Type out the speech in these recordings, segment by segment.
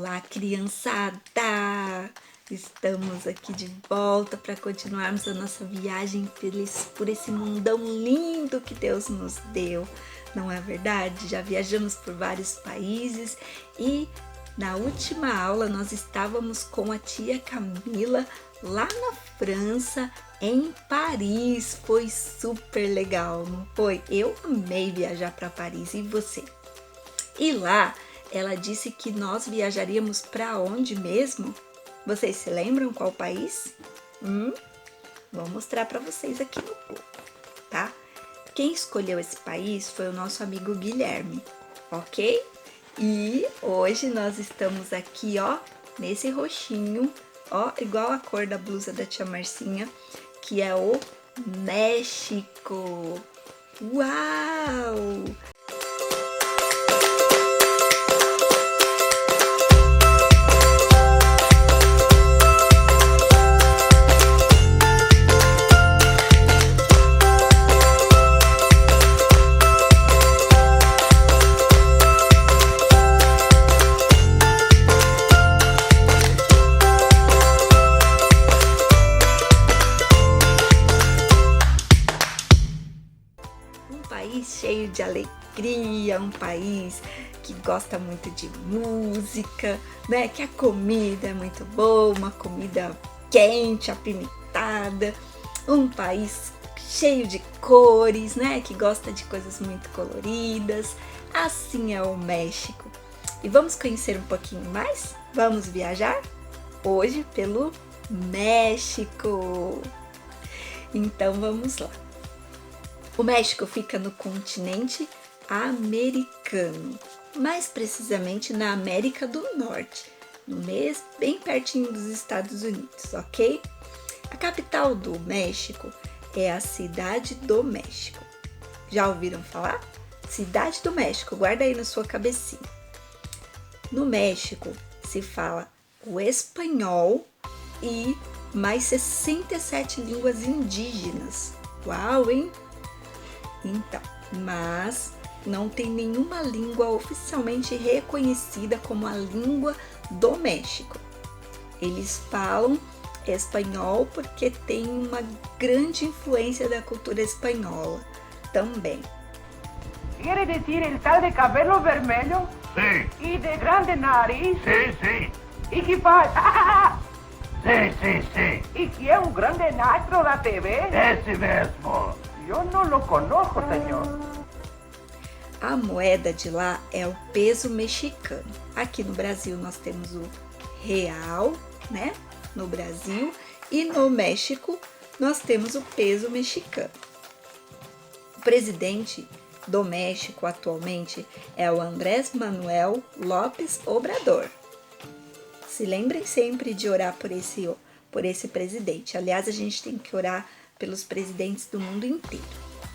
Olá, criançada! Estamos aqui de volta para continuarmos a nossa viagem feliz por esse mundão lindo que Deus nos deu. Não é verdade? Já viajamos por vários países e na última aula nós estávamos com a tia Camila lá na França, em Paris. Foi super legal, não foi? Eu amei viajar para Paris, e você? E lá ela disse que nós viajaríamos para onde mesmo? Vocês se lembram qual país? Vou mostrar para vocês aqui no grupo, tá? Quem escolheu esse país foi o nosso amigo Guilherme, ok? E hoje nós estamos aqui, ó, nesse roxinho, ó, igual a cor da blusa da tia Marcinha, que é o México. Uau! Cheio de alegria, um país que gosta muito de música, né? Que a comida é muito boa, uma comida quente, apimentada, um país cheio de cores, né? Que gosta de coisas muito coloridas. Assim é o México. E vamos conhecer um pouquinho mais? Vamos viajar hoje pelo México. Então vamos lá. O México fica no continente americano, mais precisamente na América do Norte, bem pertinho dos Estados Unidos, ok? A capital do México é a Cidade do México. Já ouviram falar? Cidade do México, guarda aí na sua cabecinha. No México se fala o espanhol e mais 67 línguas indígenas. Uau, hein? Então, mas não tem nenhuma língua oficialmente reconhecida como a língua do México. Eles falam espanhol porque tem uma grande influência da cultura espanhola também. ¿Quiere decir el tal de cabelo vermelho? Sí. ¿Y de grande nariz? Sí, sí. ¿Y que faz? Sí, sí, sí. ¿Y que é grande astro da TV? Esse mesmo. Eu não lo conozco, senhor. A moeda de lá é o peso mexicano. Aqui no Brasil nós temos o real, né? No Brasil. E no México nós temos o peso mexicano. O presidente do México atualmente é o Andrés Manuel López Obrador. Se lembrem sempre de orar por esse presidente. Aliás, a gente tem que orar pelos presidentes do mundo inteiro.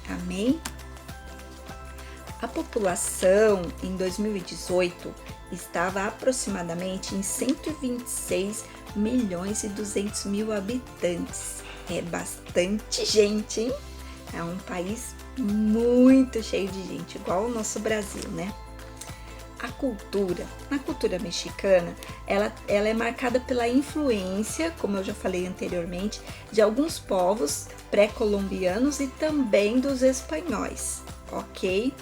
Amém? A população em 2018 estava aproximadamente em 126 milhões e 200 mil habitantes. É bastante gente, hein? É um país muito cheio de gente, igual o nosso Brasil, né? Na cultura mexicana, ela é marcada pela influência, como eu já falei anteriormente, de alguns povos pré-colombianos e também dos espanhóis, ok?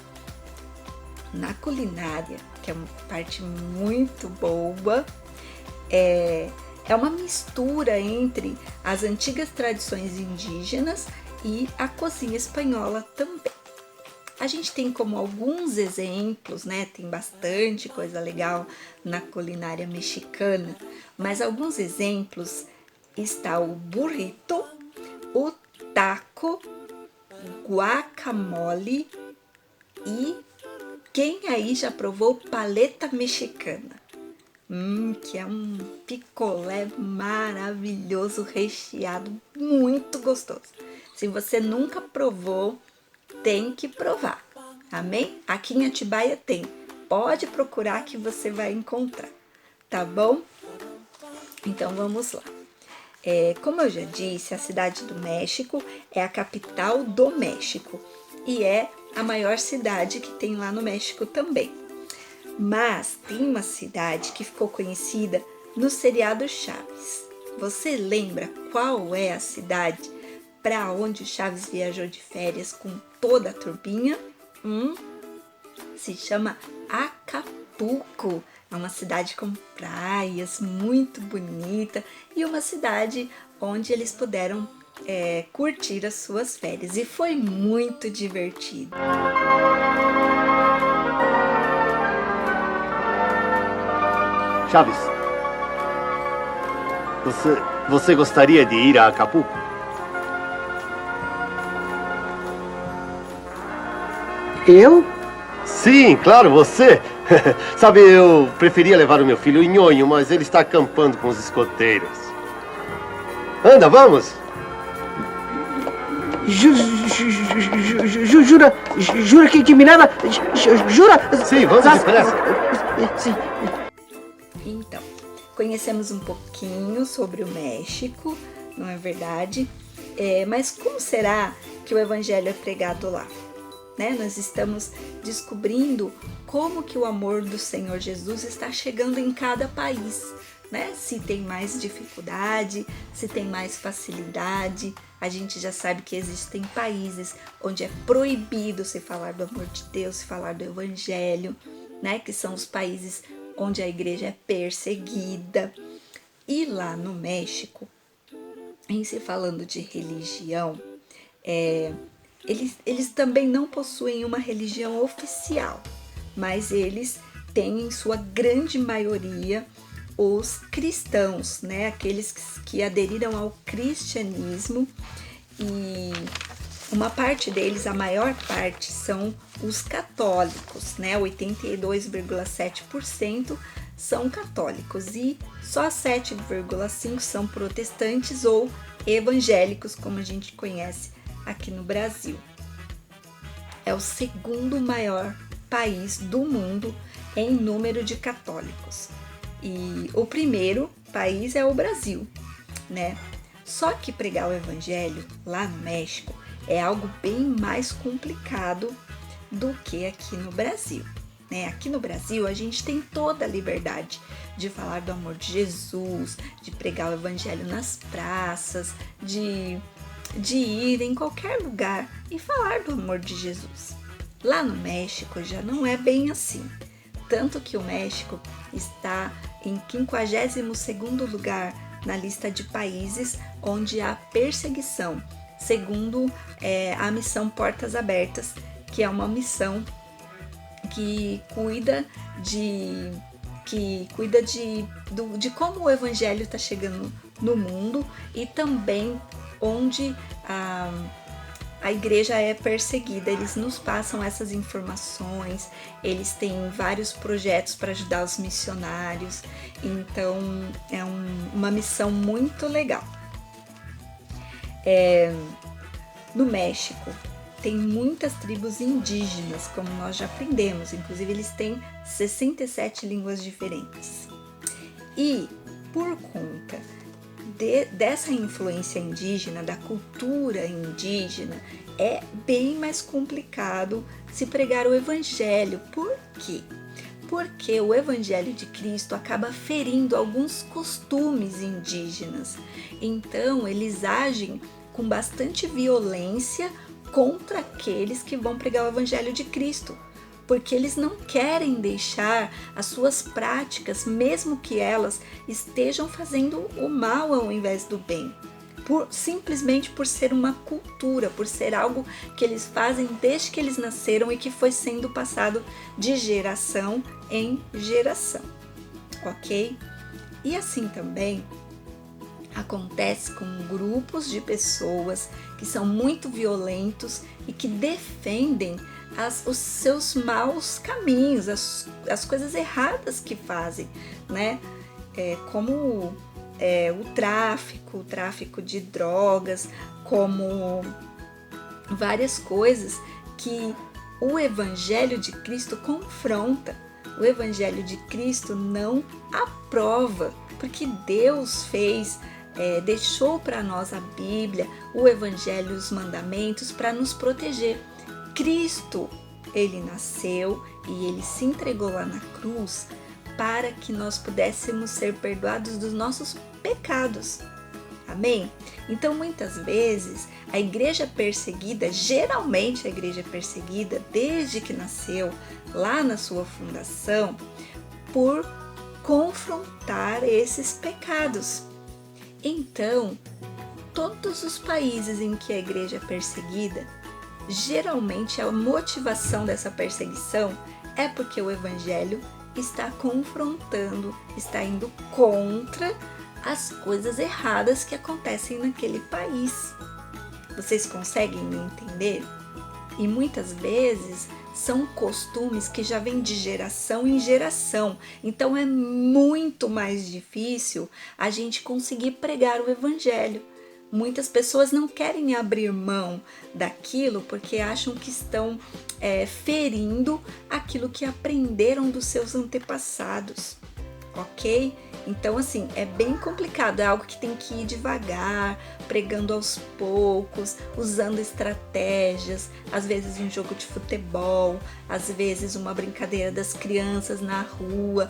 Na culinária, que é uma parte muito boa, é uma mistura entre as antigas tradições indígenas e a cozinha espanhola também. A gente tem como alguns exemplos, né? Tem bastante coisa legal na culinária mexicana, mas alguns exemplos está o burrito, o taco, guacamole e quem aí já provou paleta mexicana? Que é um picolé maravilhoso, recheado, muito gostoso. Se você nunca provou, tem que provar, amém? Aqui em Atibaia tem, pode procurar que você vai encontrar, tá bom? Então vamos lá. Como eu já disse, a Cidade do México é a capital do México e é a maior cidade que tem lá no México também. Mas tem uma cidade que ficou conhecida no seriado Chaves. Você lembra qual é a cidade para onde o Chaves viajou de férias com toda a turminha? Se chama Acapulco. É uma cidade com praias, muito bonita, e uma cidade onde eles puderam curtir as suas férias. E foi muito divertido. Chaves, você gostaria de ir a Acapulco? Eu? Sim, claro, você. Sabe, eu preferia levar o meu filho Nhonho, mas ele está acampando com os escoteiros. Anda, vamos! Jura que me leva? Jura? Sim, vamos depressa. Sim. Então, conhecemos um pouquinho sobre o México, não é verdade? Mas como será que o evangelho é pregado lá? Nós estamos descobrindo como que o amor do Senhor Jesus está chegando em cada país, Se tem mais dificuldade, se tem mais facilidade. A gente já sabe que existem países onde é proibido se falar do amor de Deus, se falar do evangelho, Que são os países onde a igreja é perseguida. E lá no México, em se falando de religião, eles também não possuem uma religião oficial, mas eles têm em sua grande maioria os cristãos, aqueles que aderiram ao cristianismo, e uma parte deles, a maior parte, são os católicos, 82,7% são católicos e só 7,5% são protestantes ou evangélicos, como a gente conhece aqui no Brasil. É o segundo maior país do mundo em número de católicos. E o primeiro país é o Brasil, Só que pregar o evangelho lá no México é algo bem mais complicado do que aqui no Brasil, Aqui no Brasil a gente tem toda a liberdade de falar do amor de Jesus, de pregar o evangelho nas praças, de ir em qualquer lugar e falar do amor de Jesus. Lá no México já não é bem assim, tanto que o México está em 52º lugar na lista de países onde há perseguição, segundo a missão Portas Abertas, que é uma missão que cuida de como o evangelho está chegando no mundo e também onde a igreja é perseguida. Eles nos passam essas informações, eles têm vários projetos para ajudar os missionários, então é uma missão muito legal. No México tem muitas tribos indígenas, como nós já aprendemos, inclusive eles têm 67 línguas diferentes. E por conta dessa influência indígena, da cultura indígena, é bem mais complicado se pregar o evangelho. Por quê? Porque o evangelho de Cristo acaba ferindo alguns costumes indígenas. Então, eles agem com bastante violência contra aqueles que vão pregar o evangelho de Cristo, porque eles não querem deixar as suas práticas, mesmo que elas estejam fazendo o mal ao invés do bem, simplesmente por ser uma cultura, por ser algo que eles fazem desde que eles nasceram e que foi sendo passado de geração em geração, ok? E assim também acontece com grupos de pessoas que são muito violentos e que defendem os seus maus caminhos, as coisas erradas que fazem, como o tráfico de drogas, como várias coisas que o Evangelho de Cristo confronta. O Evangelho de Cristo não aprova, porque Deus deixou para nós a Bíblia, o Evangelho e os mandamentos para nos proteger. Cristo ele nasceu e ele se entregou lá na cruz para que nós pudéssemos ser perdoados dos nossos pecados. Amém? Então, muitas vezes, a igreja perseguida, geralmente a igreja perseguida, desde que nasceu, lá na sua fundação, por confrontar esses pecados. Então, todos os países em que a igreja é perseguida, geralmente a motivação dessa perseguição é porque o evangelho está confrontando, está indo contra as coisas erradas que acontecem naquele país. Vocês conseguem me entender? E muitas vezes são costumes que já vêm de geração em geração. Então é muito mais difícil a gente conseguir pregar o evangelho. Muitas pessoas não querem abrir mão daquilo porque acham que estão ferindo aquilo que aprenderam dos seus antepassados, ok? Então, assim, é bem complicado, é algo que tem que ir devagar, pregando aos poucos, usando estratégias, às vezes um jogo de futebol, às vezes uma brincadeira das crianças na rua.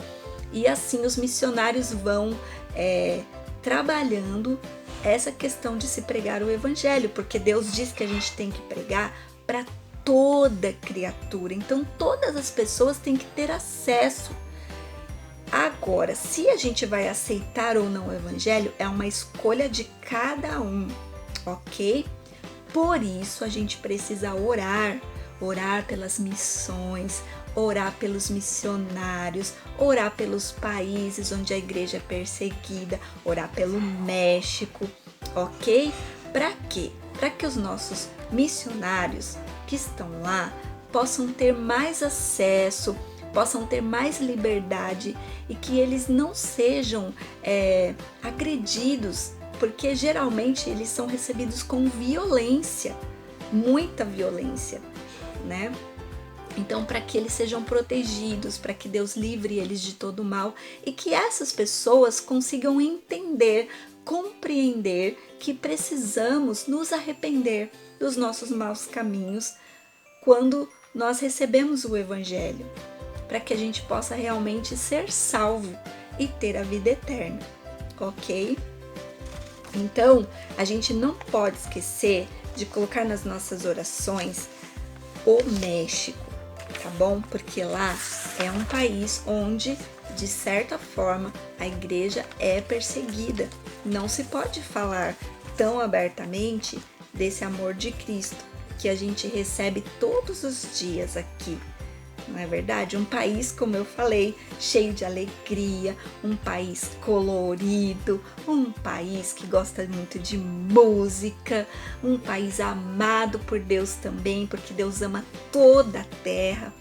E assim os missionários vão trabalhando essa questão de se pregar o evangelho, porque Deus diz que a gente tem que pregar para toda criatura, então todas as pessoas têm que ter acesso. Agora, se a gente vai aceitar ou não o evangelho, é uma escolha de cada um, ok? Por isso a gente precisa orar pelas missões, orar pelos missionários, orar pelos países onde a igreja é perseguida, orar pelo México, ok? Para quê? Para que os nossos missionários que estão lá possam ter mais acesso, possam ter mais liberdade e que eles não sejam agredidos, porque geralmente eles são recebidos com violência, muita violência, né? Então, para que eles sejam protegidos, para que Deus livre eles de todo mal e que essas pessoas consigam entender, compreender que precisamos nos arrepender dos nossos maus caminhos quando nós recebemos o evangelho, para que a gente possa realmente ser salvo e ter a vida eterna, ok? Então, a gente não pode esquecer de colocar nas nossas orações o México, tá bom? Porque lá é um país onde, de certa forma, a igreja é perseguida. Não se pode falar tão abertamente desse amor de Cristo que a gente recebe todos os dias aqui. Não é verdade? Um país, como eu falei, cheio de alegria, um país colorido, um país que gosta muito de música, um país amado por Deus também, porque Deus ama toda a terra,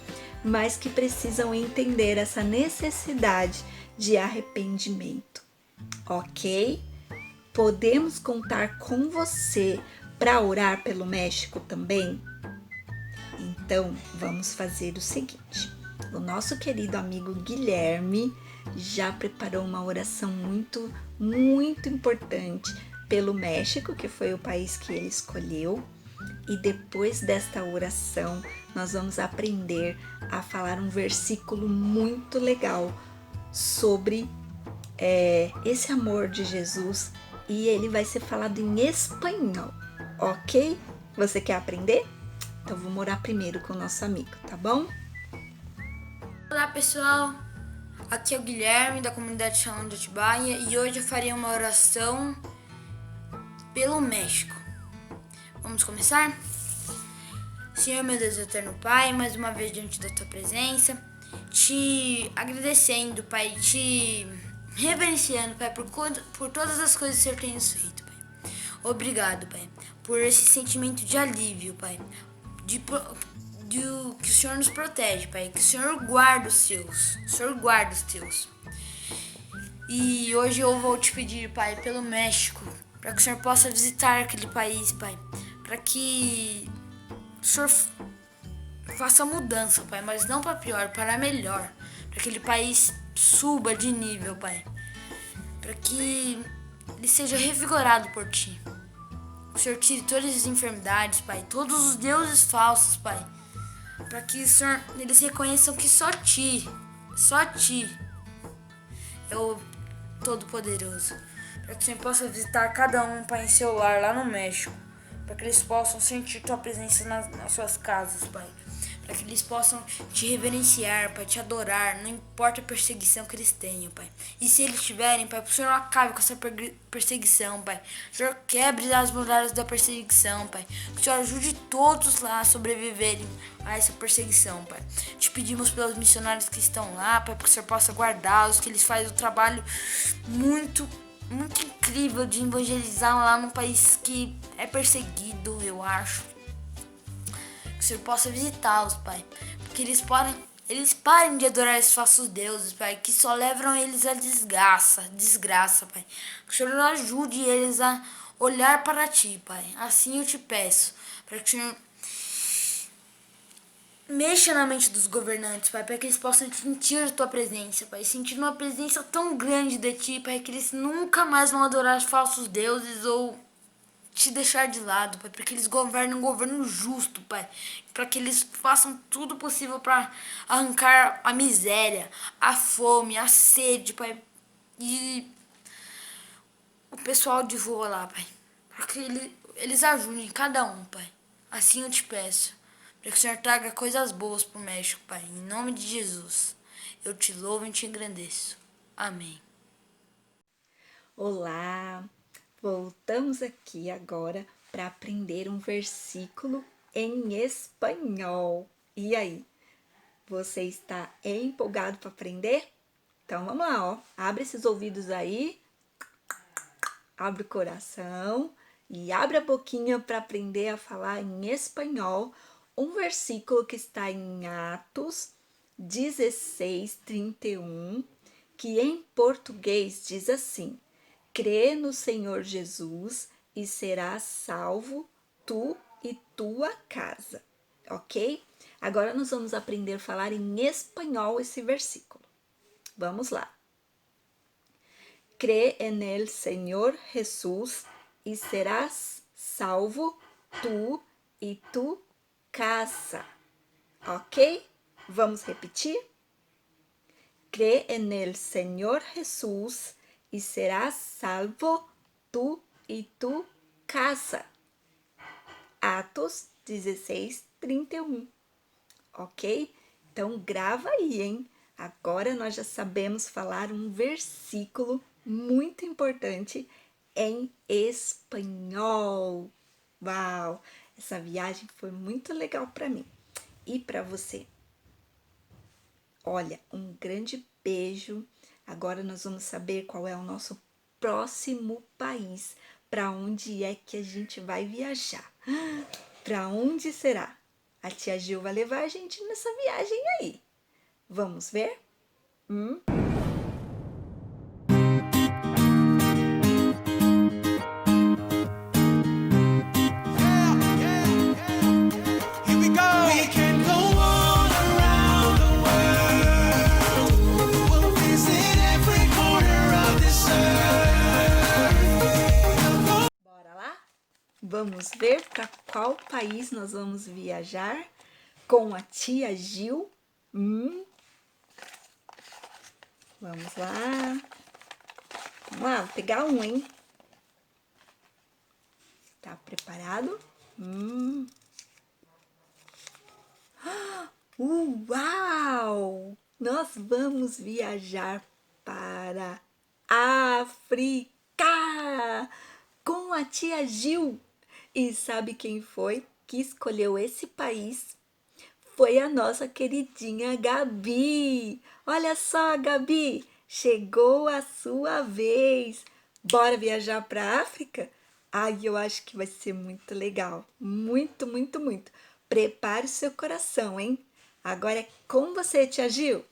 mas que precisam entender essa necessidade de arrependimento, ok? Podemos contar com você para orar pelo México também? Então, vamos fazer o seguinte. O nosso querido amigo Guilherme já preparou uma oração muito, muito importante pelo México, que foi o país que ele escolheu. E depois desta oração, nós vamos aprender a falar um versículo muito legal sobre esse amor de Jesus. E ele vai ser falado em espanhol, ok? Você quer aprender? Então vamos orar primeiro com o nosso amigo, tá bom? Olá pessoal, aqui é o Guilherme da comunidade Shalom de Atibaia e hoje eu farei uma oração pelo México. Vamos começar? Senhor meu Deus eterno Pai, mais uma vez diante da tua presença, te agradecendo, Pai, te reverenciando, Pai, por todas as coisas que o Senhor tem nos feito, Pai. Obrigado, Pai, por esse sentimento de alívio, Pai, que o Senhor nos protege, Pai, que o Senhor guarda os seus, E hoje eu vou te pedir, Pai, pelo México, para que o Senhor possa visitar aquele país, Pai, para que o Senhor faça mudança, Pai, mas não para pior, para melhor, para que aquele país suba de nível, Pai, para que ele seja revigorado por Ti. O Senhor tire todas as enfermidades, Pai, todos os deuses falsos, Pai. para que Senhor, eles reconheçam que só Ti é o Todo-Poderoso. Para que o Senhor possa visitar cada um, Pai, em seu lar lá no México. Para que eles possam sentir Tua presença nas suas casas, Pai. Para que eles possam Te reverenciar, Pai, Te adorar, não importa a perseguição que eles tenham, Pai. E se eles tiverem, Pai, que o Senhor acabe com essa perseguição, Pai. Que o Senhor quebre as muralhas da perseguição, Pai. Que o Senhor ajude todos lá a sobreviverem a essa perseguição, Pai. Te pedimos pelos missionários que estão lá, Pai, para que o Senhor possa guardá-los, que eles fazem um trabalho muito incrível de evangelizar lá num país que é perseguido, eu acho. Que o Senhor possa visitá-los, Pai. Porque eles parem de adorar esses falsos deuses, Pai, que só levam eles à desgraça, Pai. Que o Senhor ajude eles a olhar para Ti, Pai. Assim eu te peço, para que o Senhor mexa na mente dos governantes, Pai, para que eles possam sentir a Tua presença, Pai. Sentir uma presença tão grande de Ti, Pai, que eles nunca mais vão adorar os falsos deuses ou Te deixar de lado, Pai, para que eles governem um governo justo, Pai, para que eles façam tudo possível para arrancar a miséria, a fome, a sede, Pai, e o pessoal de rua lá, Pai, para que eles ajudem cada um, Pai. Assim eu te peço, para que o Senhor traga coisas boas pro México, Pai, em nome de Jesus. Eu te louvo e te engrandeço. Amém. Olá! Voltamos aqui agora para aprender um versículo em espanhol. E aí, você está empolgado para aprender? Então vamos lá, ó. Abre esses ouvidos aí, abre o coração e abre a boquinha para aprender a falar em espanhol um versículo que está em Atos 16:31, que em português diz assim: crê no Senhor Jesus e serás salvo, tu e tua casa. Ok? Agora nós vamos aprender a falar em espanhol esse versículo. Vamos lá. Crê en el Señor Jesús y serás salvo, tu e tu casa. Ok? Vamos repetir? Crê en el Señor Jesús y serás salvo, tu e tu casa. Atos 16:31. Ok? Então grava aí, hein? Agora nós já sabemos falar um versículo muito importante em espanhol. Uau! Essa viagem foi muito legal para mim e para você. Olha, um grande beijo. Agora nós vamos saber qual é o nosso próximo país. Para onde é que a gente vai viajar? Para onde será? A tia Gil vai levar a gente nessa viagem aí. Vamos ver? Bora lá? Vamos ver para qual país nós vamos viajar com a tia Gil. Vamos lá. Vamos lá, vou pegar um, hein? Tá preparado? Uau! Nós vamos viajar para África com a tia Gil. E sabe quem foi que escolheu esse país? Foi a nossa queridinha Gabi. Olha só, Gabi, chegou a sua vez. Bora viajar para a África? Ai, eu acho que vai ser muito legal. Muito, muito, muito. Prepare o seu coração, hein? Agora é com você, tia Gil.